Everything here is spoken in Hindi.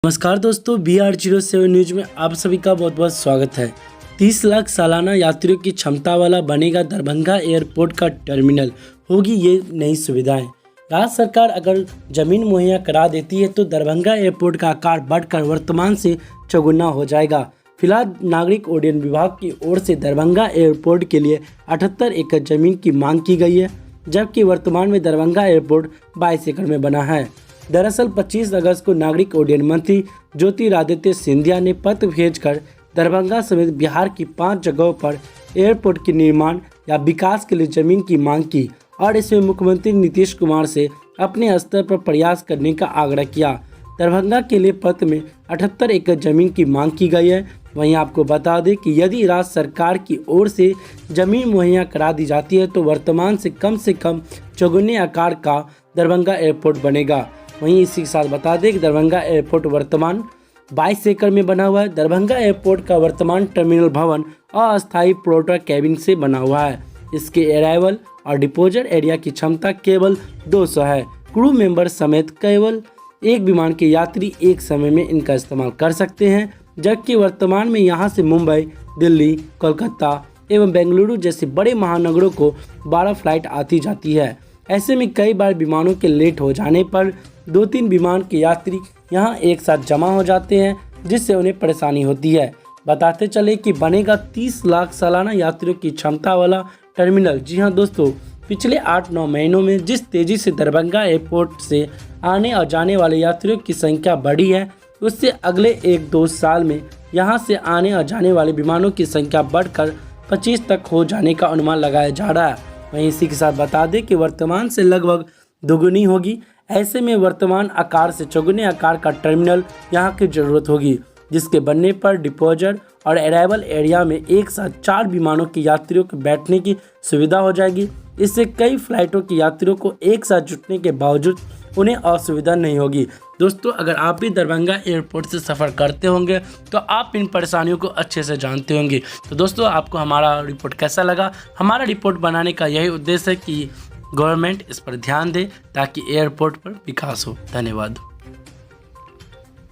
नमस्कार दोस्तों, BR07 न्यूज में आप सभी का बहुत बहुत स्वागत है। 30 लाख सालाना यात्रियों की क्षमता वाला बनेगा दरभंगा एयरपोर्ट का टर्मिनल, होगी ये नई सुविधाएं। राज्य सरकार अगर जमीन मुहैया करा देती है तो दरभंगा एयरपोर्ट का आकार बढ़कर वर्तमान से चौगुना हो जाएगा। फिलहाल नागरिक उड्डयन विभाग की ओर से दरभंगा एयरपोर्ट के लिए 78 एकड़ जमीन की मांग की गई है, जबकि वर्तमान में दरभंगा एयरपोर्ट 22 एकड़ में बना है। दरअसल 25 अगस्त को नागरिक उड्डयन मंत्री ज्योतिरादित्य सिंधिया ने पत्र भेजकर दरभंगा समेत बिहार की 5 जगहों पर एयरपोर्ट के निर्माण या विकास के लिए जमीन की मांग की और इसमें मुख्यमंत्री नीतीश कुमार से अपने स्तर पर प्रयास करने का आग्रह किया। दरभंगा के लिए पत्र में 78 एकड़ जमीन की मांग की गई है। वहीं आपको बता दें कि यदि राज्य सरकार की ओर से जमीन मुहैया करा दी जाती है तो वर्तमान से कम चौगुने आकार का दरभंगा एयरपोर्ट बनेगा। वहीं इसी के साथ बता दें कि दरभंगा एयरपोर्ट वर्तमान 22 एकड़ में बना हुआ है। दरभंगा एयरपोर्ट का वर्तमान टर्मिनल भवन अस्थायी पोर्टर कैबिन से बना हुआ है। इसके अराइवल और डिपोजर एरिया की क्षमता केवल 200 है। क्रू मेंबर समेत केवल एक विमान के यात्री एक समय में इनका इस्तेमाल कर सकते हैं, जबकि वर्तमान में यहां से मुंबई, दिल्ली, कोलकाता एवं बेंगलुरु जैसे बड़े महानगरों को 12 फ्लाइट आती जाती है। ऐसे में कई बार विमानों के लेट हो जाने पर 2-3 विमान के यात्री यहां एक साथ जमा हो जाते हैं, जिससे उन्हें परेशानी होती है। बताते चले कि बनेगा 30 लाख सालाना यात्रियों की क्षमता वाला टर्मिनल। जी हां दोस्तों, पिछले 8-9 महीनों में जिस तेज़ी से दरभंगा एयरपोर्ट से आने और जाने वाले यात्रियों की संख्या बढ़ी है, उससे अगले 1-2 साल में यहां से आने और जाने वाले विमानों की संख्या बढ़कर 25 तक हो जाने का अनुमान लगाया जा रहा है। वहीं इसी के साथ बता दें कि वर्तमान से लगभग दोगुनी होगी। ऐसे में वर्तमान आकार से चौगुने आकार का टर्मिनल यहां की ज़रूरत होगी, जिसके बनने पर डिपोजर और अराइवल एरिया में एक साथ 4 विमानों के यात्रियों के बैठने की सुविधा हो जाएगी। इससे कई फ्लाइटों के यात्रियों को एक साथ जुटने के बावजूद उन्हें असुविधा नहीं होगी। दोस्तों, अगर आप भी दरभंगा एयरपोर्ट से सफ़र करते होंगे तो आप इन परेशानियों को अच्छे से जानते होंगे। तो दोस्तों, आपको हमारा रिपोर्ट कैसा लगा? हमारा रिपोर्ट बनाने का यही उद्देश्य है कि गवर्नमेंट इस पर ध्यान दे ताकि एयरपोर्ट पर विकास हो। धन्यवाद।